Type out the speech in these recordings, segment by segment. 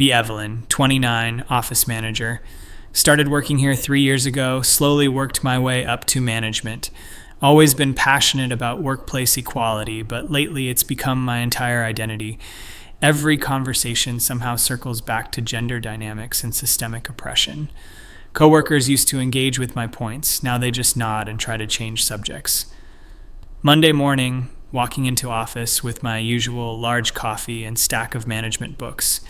Be Evelyn, 29, office manager. Started working here 3 years ago, slowly worked my way up to management. Always been passionate about workplace equality, but lately it's become my entire identity. Every conversation somehow circles back to gender dynamics and systemic oppression. Coworkers used to engage with my points. Now they just nod and try to change subjects. Monday morning, walking into office with my usual large coffee and stack of management books.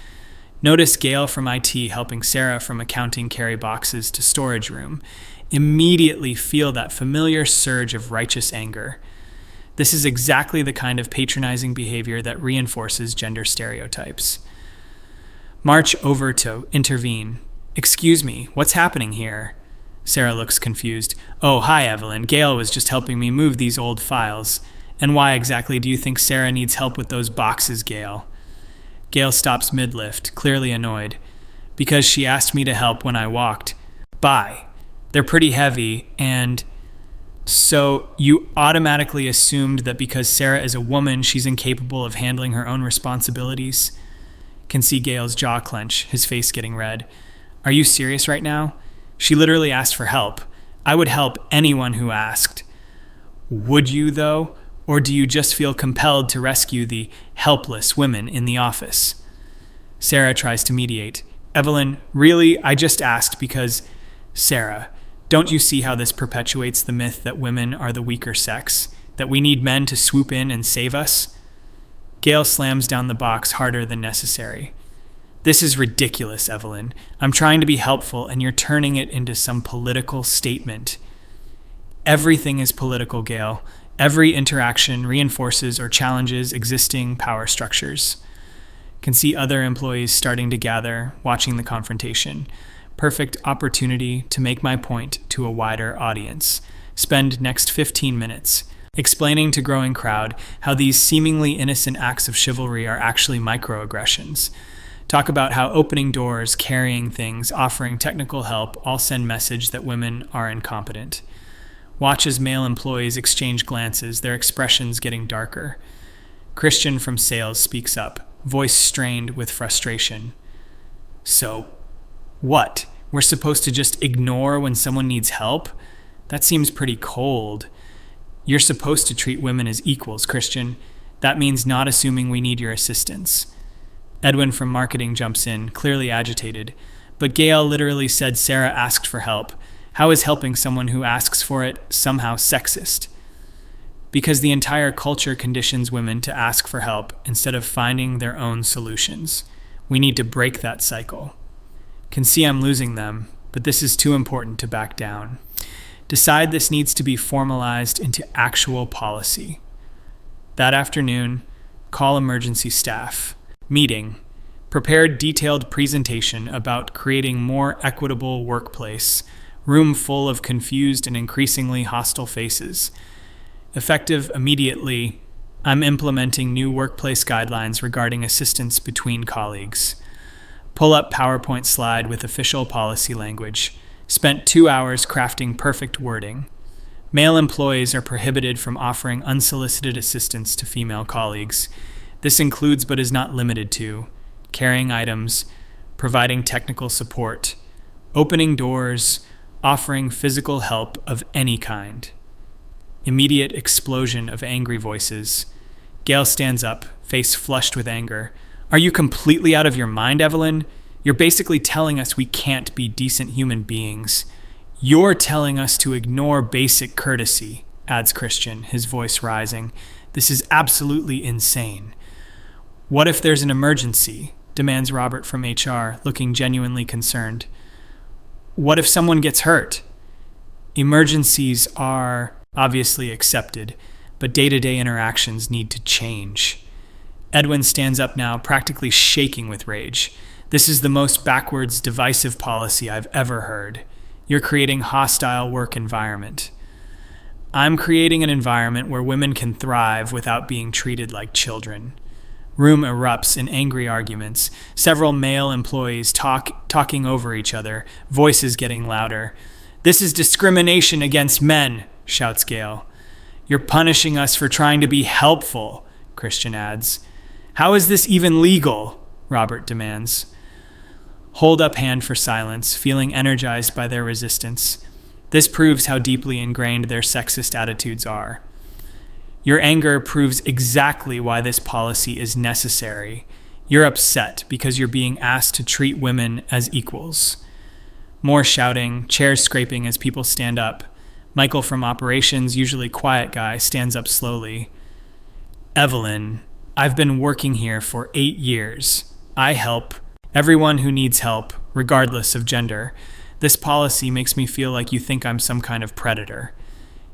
Notice Gail from IT helping Sarah from accounting carry boxes to storage room. Immediately feel that familiar surge of righteous anger. This is exactly the kind of patronizing behavior that reinforces gender stereotypes. March over to intervene. Excuse me, what's happening here? Sarah looks confused. Oh, hi, Evelyn. Gail was just helping me move these old files. And why exactly do you think Sarah needs help with those boxes, Gail? Gail stops mid-lift, clearly annoyed. Because she asked me to help when I walked by. They're pretty heavy, and... So you automatically assumed that because Sarah is a woman, she's incapable of handling her own responsibilities? Can see Gail's jaw clench, his face getting red. Are you serious right now? She literally asked for help. I would help anyone who asked. Would you, though? Or do you just feel compelled to rescue the helpless women in the office? Sarah tries to mediate. Evelyn, really? I just asked because... Sarah, don't you see how this perpetuates the myth that women are the weaker sex? That we need men to swoop in and save us? Gail slams down the box harder than necessary. This is ridiculous, Evelyn. I'm trying to be helpful, and you're turning it into some political statement. Everything is political, Gail. Every interaction reinforces or challenges existing power structures. Can see other employees starting to gather, watching the confrontation. Perfect opportunity to make my point to a wider audience. Spend next 15 minutes explaining to growing crowd how these seemingly innocent acts of chivalry are actually microaggressions. Talk about how opening doors, carrying things, offering technical help all send message that women are incompetent. Watch as male employees exchange glances, their expressions getting darker. Christian from sales speaks up, voice strained with frustration. So, what? We're supposed to just ignore when someone needs help? That seems pretty cold. You're supposed to treat women as equals, Christian. That means not assuming we need your assistance. Edwin from marketing jumps in, clearly agitated. But Gail literally said Sarah asked for help. How is helping someone who asks for it somehow sexist? Because the entire culture conditions women to ask for help instead of finding their own solutions. We need to break that cycle. Can see I'm losing them, but this is too important to back down. Decide this needs to be formalized into actual policy. That afternoon, call emergency staff. Meeting. Prepared detailed presentation about creating more equitable workplace. Room full of confused and increasingly hostile faces. Effective immediately, I'm implementing new workplace guidelines regarding assistance between colleagues. Pull up PowerPoint slide with official policy language. Spent 2 hours crafting perfect wording. Male employees are prohibited from offering unsolicited assistance to female colleagues. This includes but is not limited to carrying items, providing technical support, opening doors, offering physical help of any kind. Immediate explosion of angry voices. Gail stands up, face flushed with anger. Are you completely out of your mind, Evelyn? You're basically telling us we can't be decent human beings. You're telling us to ignore basic courtesy, adds Christian, his voice rising. This is absolutely insane. What if there's an emergency? Demands Robert from HR, looking genuinely concerned. What if someone gets hurt? Emergencies are obviously accepted, but day-to-day interactions need to change. Edwin stands up now, practically shaking with rage. This is the most backwards, divisive policy I've ever heard. You're creating hostile work environment. I'm creating an environment where women can thrive without being treated like children. Room erupts in angry arguments, several male employees talking over each other, voices getting louder. This is discrimination against men, shouts Gail. You're punishing us for trying to be helpful, Christian adds. How is this even legal? Robert demands. Hold up hand for silence, feeling energized by their resistance. This proves how deeply ingrained their sexist attitudes are. Your anger proves exactly why this policy is necessary. You're upset because you're being asked to treat women as equals. More shouting, chairs scraping as people stand up. Michael from operations, usually quiet guy, stands up slowly. Evelyn, I've been working here for 8 years. I help everyone who needs help, regardless of gender. This policy makes me feel like you think I'm some kind of predator.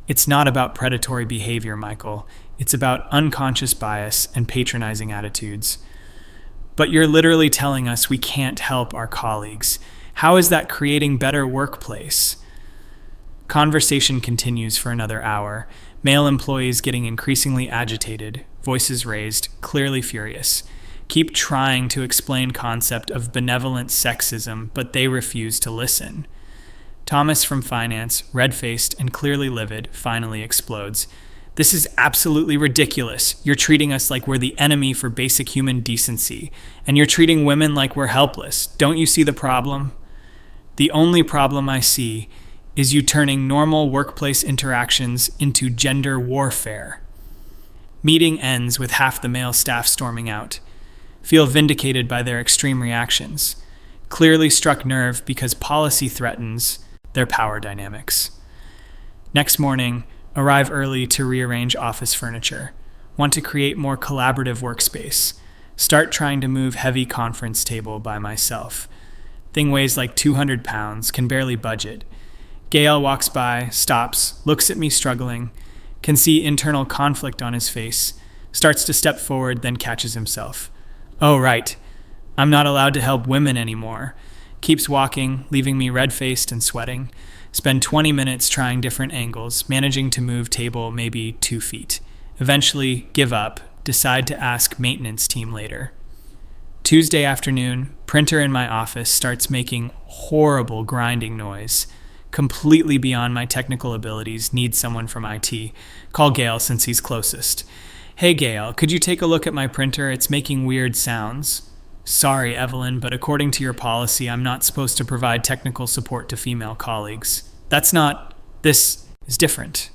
It's not about predatory behavior, Michael. It's about unconscious bias and patronizing attitudes. But you're literally telling us we can't help our colleagues. How is that creating better workplace? Conversation continues for another hour. Male employees getting increasingly agitated, voices raised, clearly furious. Keep trying to explain concept of benevolent sexism, but they refuse to listen. Thomas from finance, red-faced and clearly livid, finally explodes. This is absolutely ridiculous. You're treating us like we're the enemy for basic human decency, and you're treating women like we're helpless. Don't you see the problem? The only problem I see is you turning normal workplace interactions into gender warfare. Meeting ends with half the male staff storming out. Feel vindicated by their extreme reactions. Clearly struck nerve because policy threatens their power dynamics. Next morning, arrive early to rearrange office furniture. Want to create more collaborative workspace. Start trying to move heavy conference table by myself. Thing weighs like 200 pounds, can barely budget. Gail walks by, stops, looks at me struggling, can see internal conflict on his face, starts to step forward, then catches himself. Oh, right. I'm not allowed to help women anymore. Keeps walking, leaving me red-faced and sweating. Spend 20 minutes trying different angles, managing to move table maybe 2 feet. Eventually, give up, decide to ask maintenance team later. Tuesday afternoon, printer in my office starts making horrible grinding noise. Completely beyond my technical abilities, need someone from IT. Call Gail since he's closest. Hey Gail, could you take a look at my printer? It's making weird sounds. Sorry, Evelyn, but according to your policy, I'm not supposed to provide technical support to female colleagues. This is different.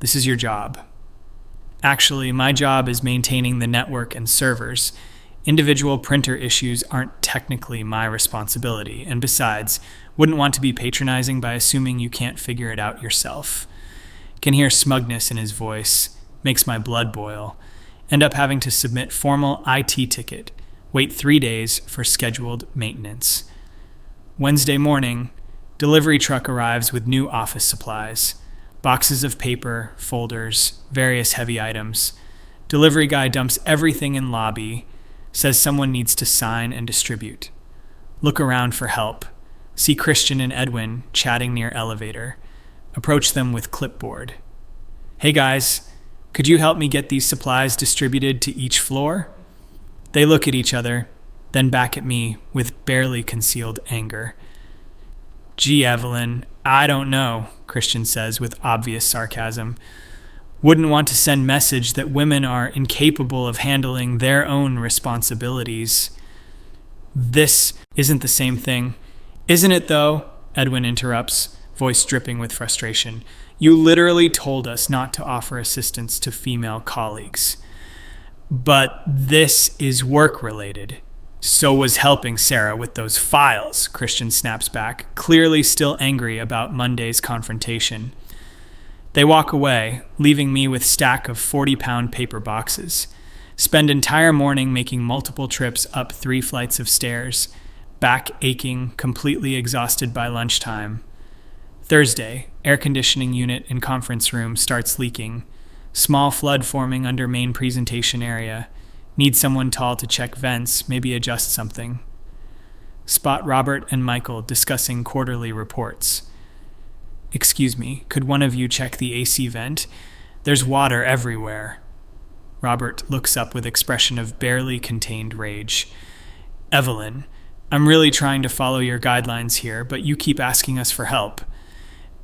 This is your job. Actually, my job is maintaining the network and servers. Individual printer issues aren't technically my responsibility, and besides, wouldn't want to be patronizing by assuming you can't figure it out yourself. Can hear smugness in his voice, makes my blood boil. End up having to submit formal IT ticket, wait 3 days for scheduled maintenance. Wednesday morning, delivery truck arrives with new office supplies. Boxes of paper, folders, various heavy items. Delivery guy dumps everything in lobby, says someone needs to sign and distribute. Look around for help. See Christian and Edwin chatting near elevator. Approach them with clipboard. Hey guys, could you help me get these supplies distributed to each floor? They look at each other, then back at me with barely concealed anger. Gee, Evelyn, I don't know, Christian says with obvious sarcasm. Wouldn't want to send message that women are incapable of handling their own responsibilities. This isn't the same thing. Isn't it, though? Edwin interrupts, voice dripping with frustration. You literally told us not to offer assistance to female colleagues. But this is work-related. So was helping Sarah with those files, Christian snaps back, clearly still angry about Monday's confrontation. They walk away, leaving me with stack of 40-pound paper boxes. Spend entire morning making multiple trips up 3 flights of stairs. Back aching, completely exhausted by lunchtime. Thursday, air conditioning unit in conference room starts leaking. Small flood forming under main presentation area. Need someone tall to check vents, maybe adjust something. Spot Robert and Michael discussing quarterly reports. Excuse me, could one of you check the AC vent? There's water everywhere. Robert looks up with expression of barely contained rage. Evelyn, I'm really trying to follow your guidelines here, but you keep asking us for help.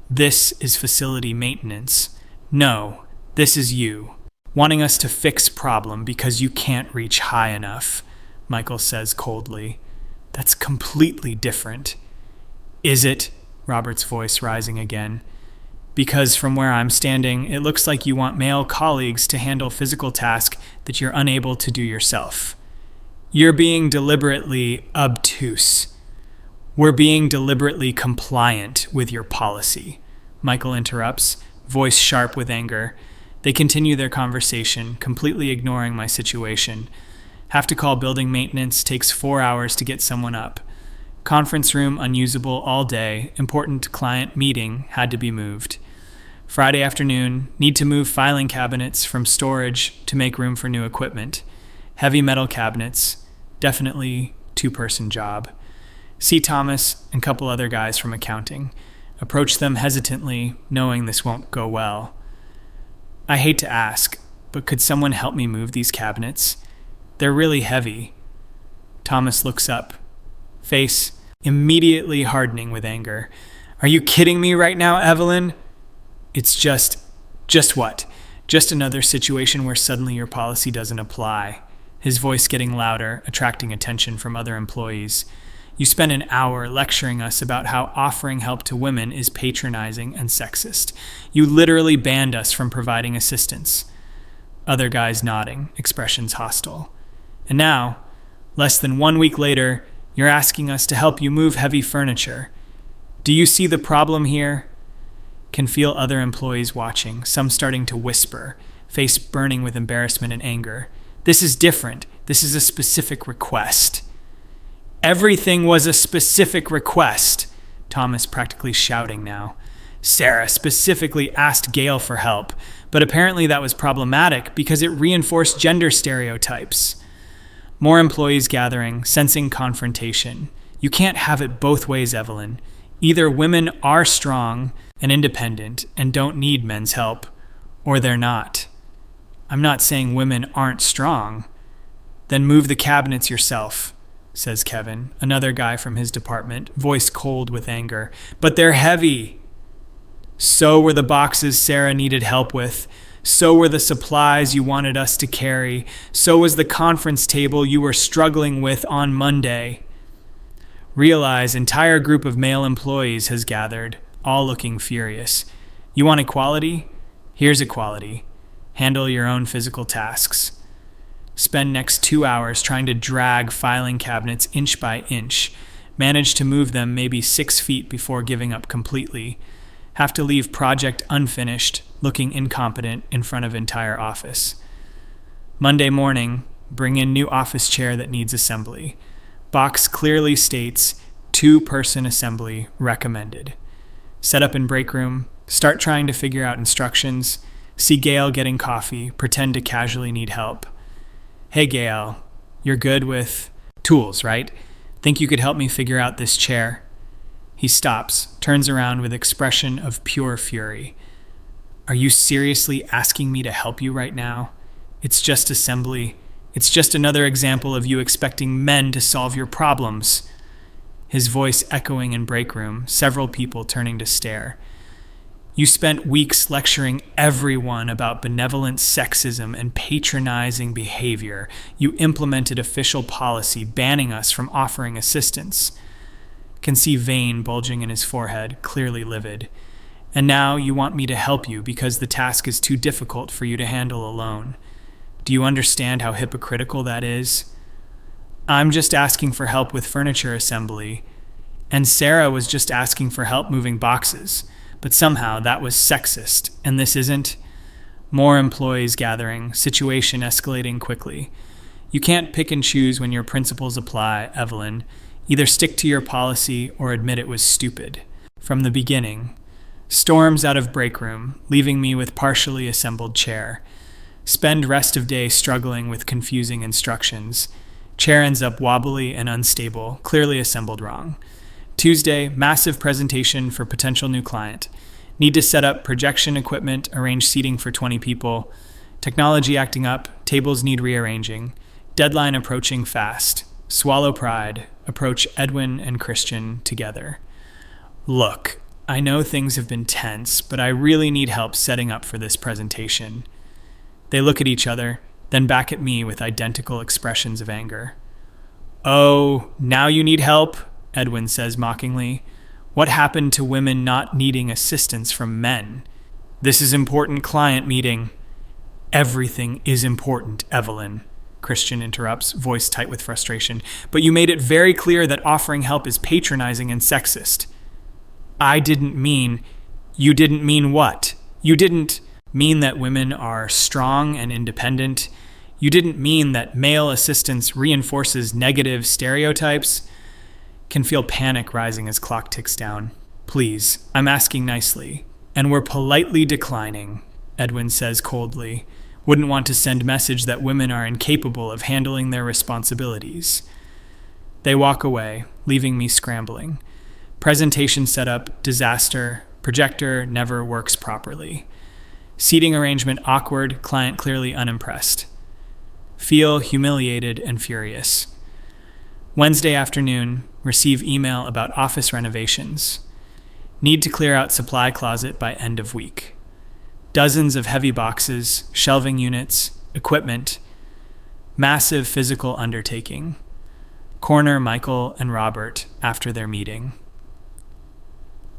This is facility maintenance. No, this is you. Wanting us to fix problem because you can't reach high enough, Michael says coldly. That's completely different. Is it? Robert's voice rising again. Because from where I'm standing, it looks like you want male colleagues to handle physical tasks that you're unable to do yourself. You're being deliberately obtuse. We're being deliberately compliant with your policy. Michael interrupts, voice sharp with anger. They continue their conversation, completely ignoring my situation. Have to call building maintenance, takes 4 hours to get someone up. Conference room unusable all day, important client meeting had to be moved. Friday afternoon, need to move filing cabinets from storage to make room for new equipment. Heavy metal cabinets, definitely two-person job. See Thomas and a couple other guys from accounting. Approach them hesitantly, knowing this won't go well. I hate to ask, but could someone help me move these cabinets? They're really heavy. Thomas looks up, face immediately hardening with anger. Are you kidding me right now, Evelyn? It's just what? Just another situation where suddenly your policy doesn't apply. His voice getting louder, attracting attention from other employees. You spent an hour lecturing us about how offering help to women is patronizing and sexist. You literally banned us from providing assistance. Other guys nodding, expressions hostile. And now, less than 1 week later, you're asking us to help you move heavy furniture. Do you see the problem here? Can feel other employees watching, some starting to whisper, face burning with embarrassment and anger. This is different. This is a specific request. Everything was a specific request, Thomas practically shouting now. Sarah specifically asked Gail for help, but apparently that was problematic because it reinforced gender stereotypes. More employees gathering, sensing confrontation. You can't have it both ways, Evelyn. Either women are strong and independent and don't need men's help, or they're not. I'm not saying women aren't strong. Then move the cabinets yourself, says Kevin, another guy from his department, voice cold with anger. But they're heavy. So were the boxes Sarah needed help with. So were the supplies you wanted us to carry. So was the conference table you were struggling with on Monday. Realize entire group of male employees has gathered, all looking furious. You want equality? Here's equality. Handle your own physical tasks. Spend next 2 hours trying to drag filing cabinets inch by inch. Manage to move them maybe 6 feet before giving up completely. Have to leave project unfinished, looking incompetent in front of entire office. Monday morning, bring in new office chair that needs assembly. Box clearly states 2-person assembly recommended. Set up in break room, start trying to figure out instructions, see Gail getting coffee, pretend to casually need help. Hey Gail, you're good with tools, right? Think you could help me figure out this chair? He stops, turns around with expression of pure fury. Are you seriously asking me to help you right now? It's just assembly. It's just another example of you expecting men to solve your problems. His voice echoing in break room, several people turning to stare. You spent weeks lecturing everyone about benevolent sexism and patronizing behavior. You implemented official policy banning us from offering assistance. Can see vein bulging in his forehead, clearly livid. And now you want me to help you because the task is too difficult for you to handle alone. Do you understand how hypocritical that is? I'm just asking for help with furniture assembly, and Sarah was just asking for help moving boxes, but somehow that was sexist, and this isn't? More employees gathering, situation escalating quickly. You can't pick and choose when your principles apply, Evelyn. Either stick to your policy or admit it was stupid. From the beginning. Storms out of break room, leaving me with partially assembled chair. Spend rest of day struggling with confusing instructions. Chair ends up wobbly and unstable, clearly assembled wrong. Tuesday, massive presentation for potential new client. Need to set up projection equipment, arrange seating for 20 people. Technology acting up, tables need rearranging. Deadline approaching fast. Swallow pride. Approach Edwin and Christian together. Look, I know things have been tense, but I really need help setting up for this presentation. They look at each other, then back at me with identical expressions of anger. Oh, now you need help? Edwin says mockingly. What happened to women not needing assistance from men? This is important client meeting. Everything is important, Evelyn, Christian interrupts, voice tight with frustration. But you made it very clear that offering help is patronizing and sexist. You didn't mean what? You didn't mean that women are strong and independent. You didn't mean that male assistance reinforces negative stereotypes. Can feel panic rising as clock ticks down. Please, I'm asking nicely. And we're politely declining, Edwin says coldly. Wouldn't want to send message that women are incapable of handling their responsibilities. They walk away, leaving me scrambling. Presentation setup, disaster. Projector never works properly. Seating arrangement awkward, client clearly unimpressed. Feel humiliated and furious. Wednesday afternoon, receive email about office renovations. Need to clear out supply closet by end of week. Dozens of heavy boxes, shelving units, equipment. Massive physical undertaking. Corner Michael and Robert after their meeting.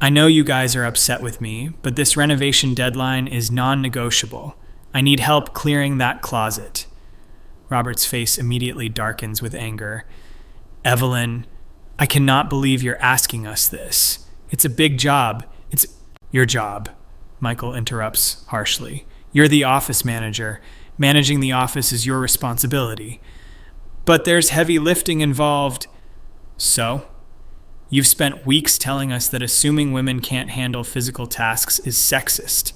I know you guys are upset with me, but this renovation deadline is non-negotiable. I need help clearing that closet. Robert's face immediately darkens with anger. Evelyn, I cannot believe you're asking us this. It's a big job. It's your job, Michael interrupts harshly. You're the office manager. Managing the office is your responsibility. But there's heavy lifting involved. So? You've spent weeks telling us that assuming women can't handle physical tasks is sexist.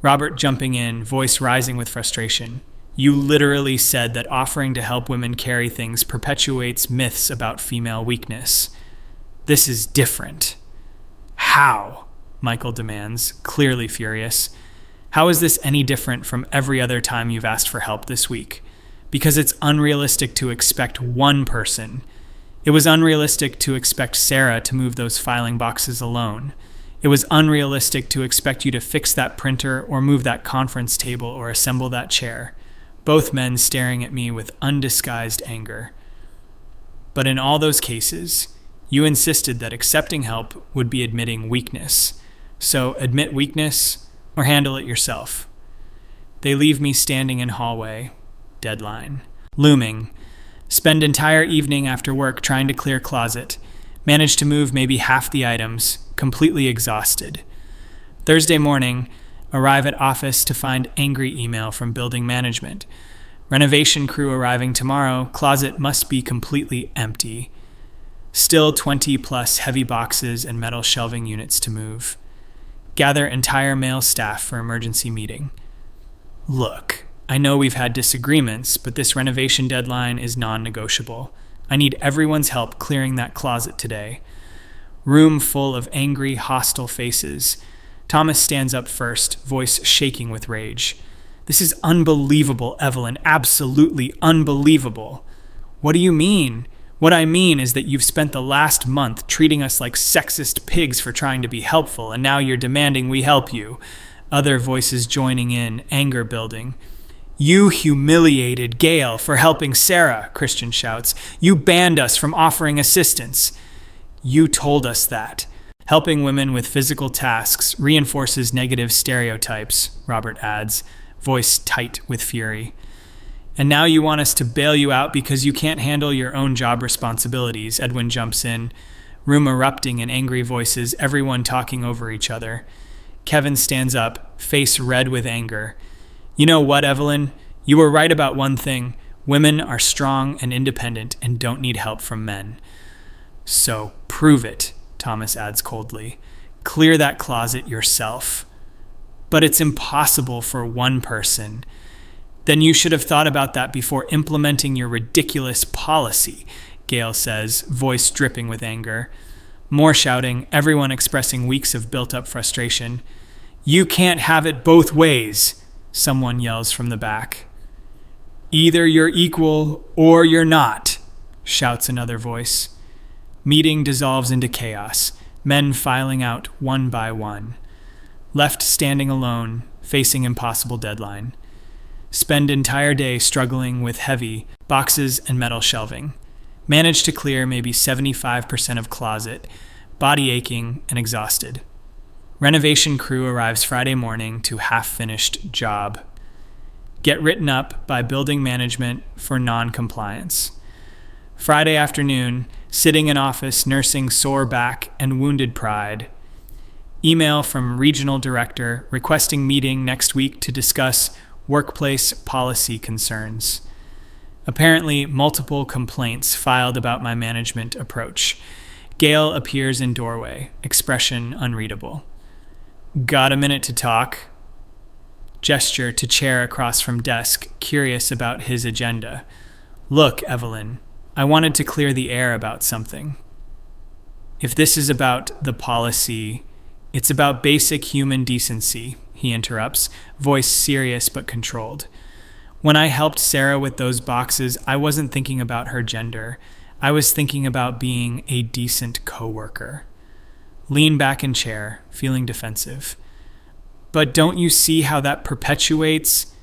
Robert jumping in, voice rising with frustration. You literally said that offering to help women carry things perpetuates myths about female weakness. This is different. How? Michael demands, clearly furious. How is this any different from every other time you've asked for help this week? Because it's unrealistic to expect one person. It was unrealistic to expect Sarah to move those filing boxes alone. It was unrealistic to expect you to fix that printer or move that conference table or assemble that chair. Both men staring at me with undisguised anger. But in all those cases, you insisted that accepting help would be admitting weakness. So admit weakness or handle it yourself. They leave me standing in hallway. Deadline. Looming. Spend entire evening after work trying to clear closet. Manage to move maybe half the items. Completely exhausted. Thursday morning, arrive at office to find angry email from building management. Renovation crew arriving tomorrow. Closet must be completely empty. Still 20 plus heavy boxes and metal shelving units to move. Gather entire male staff for emergency meeting. Look, I know we've had disagreements, but this renovation deadline is non-negotiable. I need everyone's help clearing that closet today. Room full of angry, hostile faces. Thomas stands up first, voice shaking with rage. This is unbelievable, Evelyn. Absolutely unbelievable. What do you mean? What I mean is that you've spent the last month treating us like sexist pigs for trying to be helpful, and now you're demanding we help you. Other voices joining in, anger building. You humiliated Gail for helping Sarah, Christian shouts. You banned us from offering assistance. You told us that. Helping women with physical tasks reinforces negative stereotypes, Robert adds, voice tight with fury. And now you want us to bail you out because you can't handle your own job responsibilities, Edwin jumps in. Room erupting in angry voices, everyone talking over each other. Kevin stands up, face red with anger. You know what, Evelyn? You were right about one thing. Women are strong and independent and don't need help from men. So prove it, Thomas adds coldly. Clear that closet yourself. But it's impossible for one person. Then you should have thought about that before implementing your ridiculous policy, Gail says, voice dripping with anger. More shouting, everyone expressing weeks of built-up frustration. You can't have it both ways, someone yells from the back. Either you're equal or you're not, shouts another voice. Meeting dissolves into chaos, men filing out one by one. Left standing alone, facing impossible deadline. Spend entire day struggling with heavy boxes and metal shelving. Managed to clear maybe 75% of closet, body aching and exhausted. Renovation crew arrives Friday morning to half-finished job. Get written up by building management for non-compliance. Friday afternoon, sitting in office nursing sore back and wounded pride. Email from regional director requesting meeting next week to discuss workplace policy concerns. Apparently, multiple complaints filed about my management approach. Gail appears in doorway, expression unreadable. Got a minute to talk? Gesture to chair across from desk, curious about his agenda. Look, Evelyn, I wanted to clear the air about something. If this is about the policy, it's about basic human decency, he interrupts, voice serious but controlled. When I helped Sarah with those boxes, I wasn't thinking about her gender. I was thinking about being a decent coworker. Lean back in chair, feeling defensive. But don't you see how that perpetuates?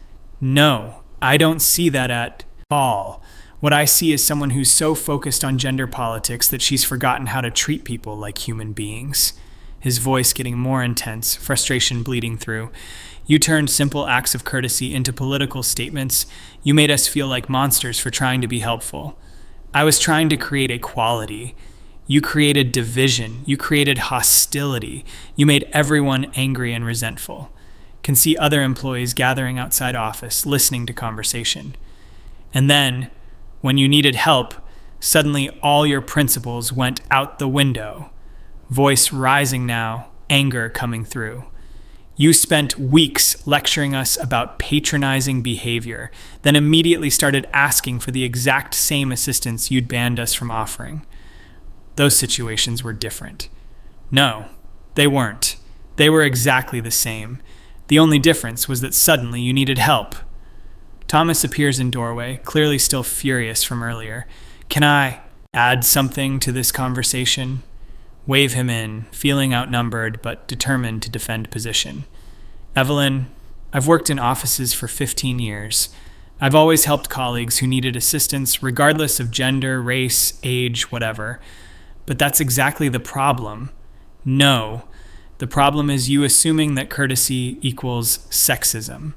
No, I don't see that at all. What I see is someone who's so focused on gender politics that she's forgotten how to treat people like human beings. His voice getting more intense, frustration bleeding through. You turned simple acts of courtesy into political statements. You made us feel like monsters for trying to be helpful. I was trying to create equality. You created division. You created hostility. You made everyone angry and resentful. Can see other employees gathering outside office, listening to conversation. And then, when you needed help, suddenly all your principles went out the window. Voice rising now, anger coming through. You spent weeks lecturing us about patronizing behavior, then immediately started asking for the exact same assistance you'd banned us from offering. Those situations were different. No, they weren't. They were exactly the same. The only difference was that suddenly you needed help. Thomas appears in doorway, clearly still furious from earlier. Can I add something to this conversation? Wave him in, feeling outnumbered but determined to defend position. Evelyn, I've worked in offices for 15 years. I've always helped colleagues who needed assistance regardless of gender, race, age, whatever. But that's exactly the problem. No, the problem is you assuming that courtesy equals sexism.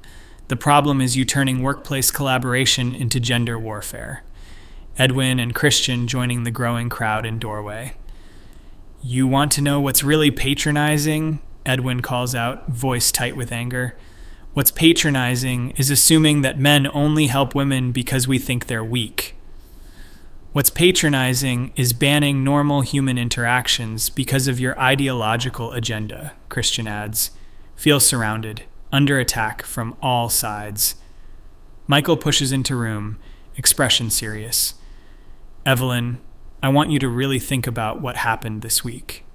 The problem is you turning workplace collaboration into gender warfare. Edwin and Christian joining the growing crowd in doorway. You want to know what's really patronizing? Edwin calls out, voice tight with anger. What's patronizing is assuming that men only help women because we think they're weak. What's patronizing is banning normal human interactions because of your ideological agenda, Christian adds. Feel surrounded, under attack from all sides. Michael pushes into room, expression serious. Evelyn, I want you to really think about what happened this week.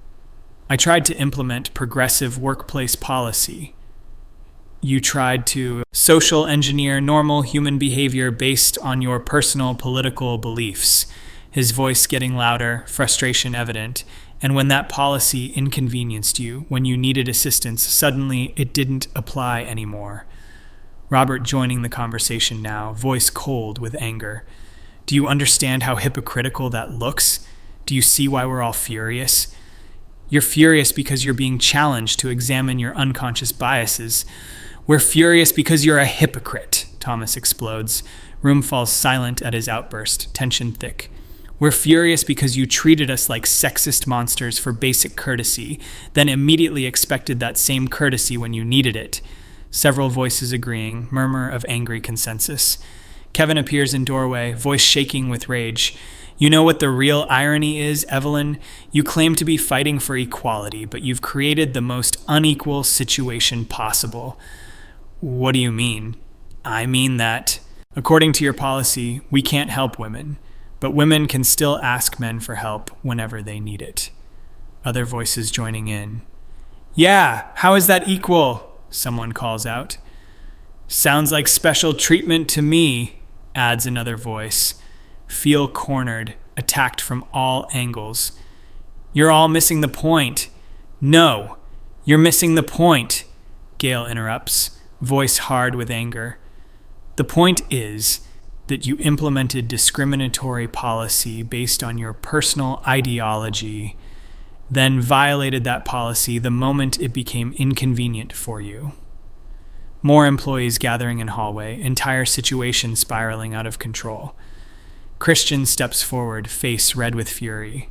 I tried to implement progressive workplace policy. You tried to social engineer normal human behavior based on your personal political beliefs. His voice getting louder, frustration evident. And when that policy inconvenienced you, when you needed assistance, suddenly it didn't apply anymore. Robert joining the conversation now, voice cold with anger. Do you understand how hypocritical that looks? Do you see why we're all furious? You're furious because you're being challenged to examine your unconscious biases. We're furious because you're a hypocrite, Thomas explodes. Room falls silent at his outburst, tension thick. We're furious because you treated us like sexist monsters for basic courtesy, then immediately expected that same courtesy when you needed it. Several voices agreeing, murmur of angry consensus. Kevin appears in doorway, voice shaking with rage. You know what the real irony is, Evelyn? You claim to be fighting for equality, but you've created the most unequal situation possible. What do you mean? I mean that, according to your policy, we can't help women, but women can still ask men for help whenever they need it. Other voices joining in. Yeah, how is that equal? Someone calls out. Sounds like special treatment to me, adds another voice. Feel cornered, attacked from all angles. You're all missing the point. No, you're missing the point, Gail interrupts, voice hard with anger. The point is, that you implemented discriminatory policy based on your personal ideology, then violated that policy the moment it became inconvenient for you. More employees gathering in hallway, entire situation spiraling out of control. Christian steps forward, face red with fury.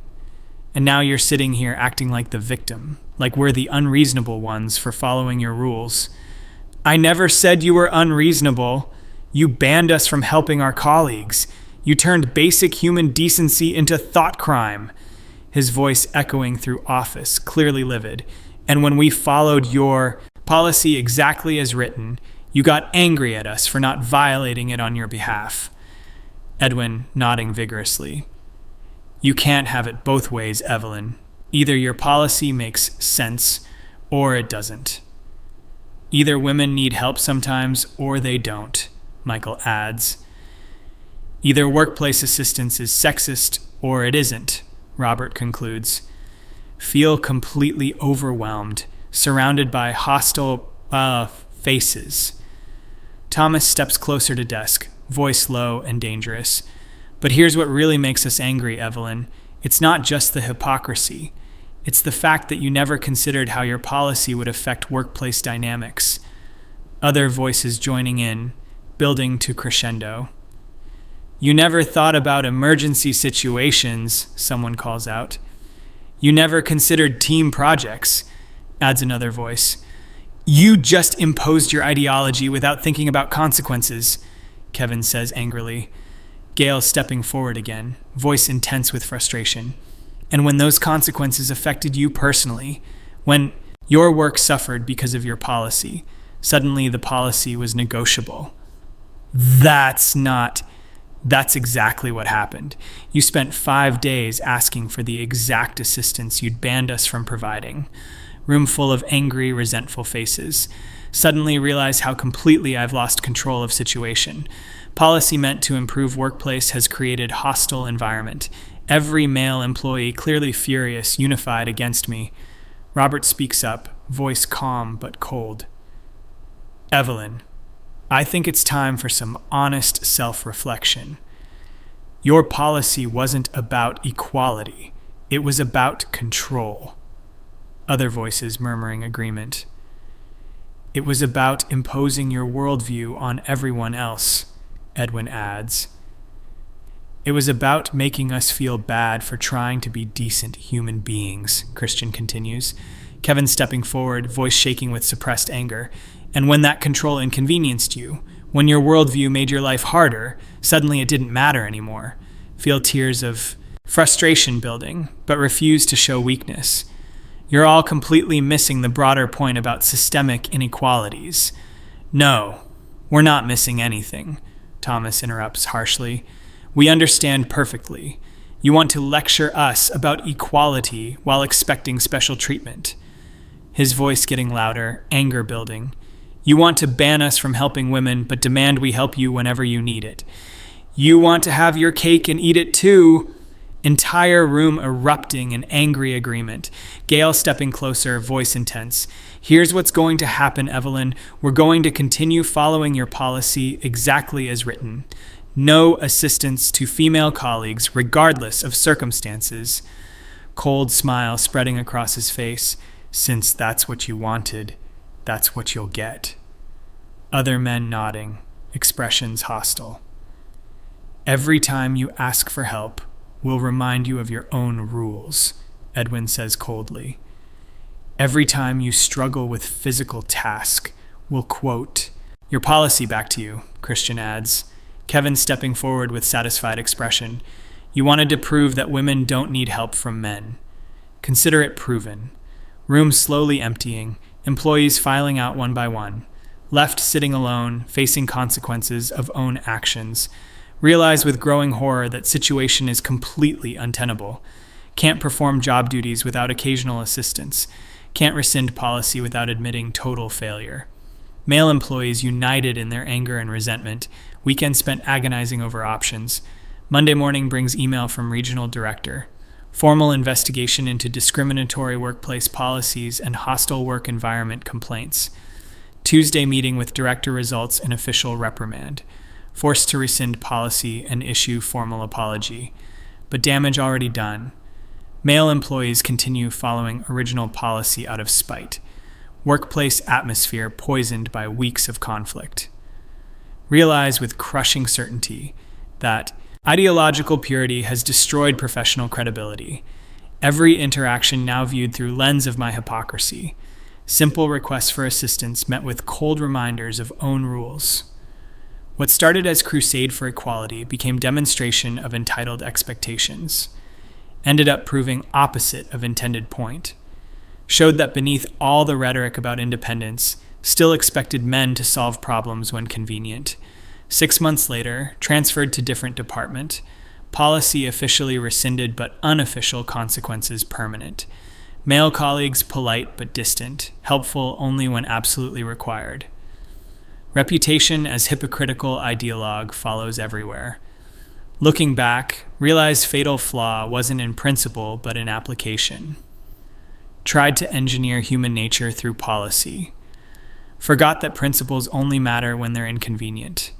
And now you're sitting here acting like the victim, like we're the unreasonable ones for following your rules. I never said you were unreasonable. You banned us from helping our colleagues. You turned basic human decency into thought crime. His voice echoing through office, clearly livid. And when we followed your policy exactly as written, you got angry at us for not violating it on your behalf. Edwin nodding vigorously. You can't have it both ways, Evelyn. Either your policy makes sense, or it doesn't. Either women need help sometimes, or they don't, Michael adds. Either workplace assistance is sexist, or it isn't, Robert concludes. Feel completely overwhelmed, surrounded by hostile faces. Thomas steps closer to desk, voice low and dangerous. But here's what really makes us angry, Evelyn. It's not just the hypocrisy. It's the fact that you never considered how your policy would affect workplace dynamics. Other voices joining in, building to crescendo. You never thought about emergency situations, someone calls out. You never considered team projects, adds another voice. You just imposed your ideology without thinking about consequences, Kevin says angrily. Gail stepping forward again, voice intense with frustration. And when those consequences affected you personally, when your work suffered because of your policy, suddenly the policy was negotiable. That's exactly what happened. You spent 5 days asking for the exact assistance you'd banned us from providing. Room full of angry, resentful faces. Suddenly realize how completely I've lost control of situation. Policy meant to improve workplace has created hostile environment. Every male employee clearly furious, unified against me. Robert speaks up, voice calm but cold. Evelyn, I think it's time for some honest self-reflection. Your policy wasn't about equality. It was about control. Other voices murmuring agreement. It was about imposing your worldview on everyone else, Edwin adds. It was about making us feel bad for trying to be decent human beings, Christian continues. Kevin stepping forward, voice shaking with suppressed anger. And when that control inconvenienced you, when your worldview made your life harder, suddenly it didn't matter anymore. Feel tears of frustration building, but refuse to show weakness. You're all completely missing the broader point about systemic inequalities. No, we're not missing anything, Thomas interrupts harshly. We understand perfectly. You want to lecture us about equality while expecting special treatment. His voice getting louder, anger building. You want to ban us from helping women, but demand we help you whenever you need it. You want to have your cake and eat it too. Entire room erupting in angry agreement. Gail stepping closer, voice intense. Here's what's going to happen, Evelyn. We're going to continue following your policy exactly as written. No assistance to female colleagues, regardless of circumstances. Cold smile spreading across his face. Since that's what you wanted, that's what you'll get. Other men nodding, expressions hostile. Every time you ask for help, we'll remind you of your own rules, Edwin says coldly. Every time you struggle with physical task, we'll quote your policy back to you, Christian adds. Kevin stepping forward with satisfied expression. You wanted to prove that women don't need help from men. Consider it proven. Room slowly emptying, employees filing out one by one. Left sitting alone, facing consequences of own actions. Realize with growing horror that situation is completely untenable. Can't perform job duties without occasional assistance. Can't rescind policy without admitting total failure. Male employees united in their anger and resentment. Weekend spent agonizing over options. Monday morning brings email from regional director. Formal investigation into discriminatory workplace policies and hostile work environment complaints. Tuesday meeting with director results in official reprimand. forced to rescind policy and issue formal apology. But damage already done. Male employees continue following original policy out of spite. Workplace atmosphere poisoned by weeks of conflict. Realize with crushing certainty that ideological purity has destroyed professional credibility. Every interaction now viewed through lens of my hypocrisy. Simple requests for assistance met with cold reminders of own rules. What started as crusade for equality became demonstration of entitled expectations. Ended up proving opposite of intended point. Showed that beneath all the rhetoric about independence, still expected men to solve problems when convenient. 6 months later, transferred to different department. Policy officially rescinded but unofficial consequences permanent. Male colleagues polite but distant, helpful only when absolutely required. Reputation as hypocritical ideologue follows everywhere. Looking back, realized fatal flaw wasn't in principle but in application. Tried to engineer human nature through policy. Forgot that principles only matter when they're inconvenient.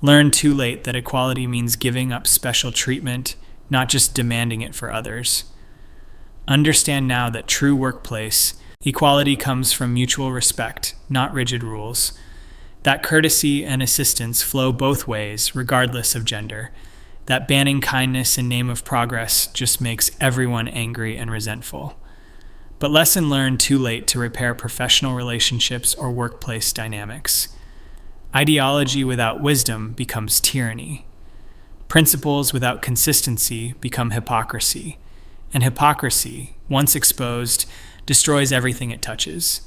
Learned too late that equality means giving up special treatment, not just demanding it for others. Understand now that true workplace equality comes from mutual respect, not rigid rules. That courtesy and assistance flow both ways, regardless of gender. That banning kindness in name of progress just makes everyone angry and resentful. But lesson learned too late to repair professional relationships or workplace dynamics. Ideology without wisdom becomes tyranny. Principles without consistency become hypocrisy. And hypocrisy, once exposed, destroys everything it touches.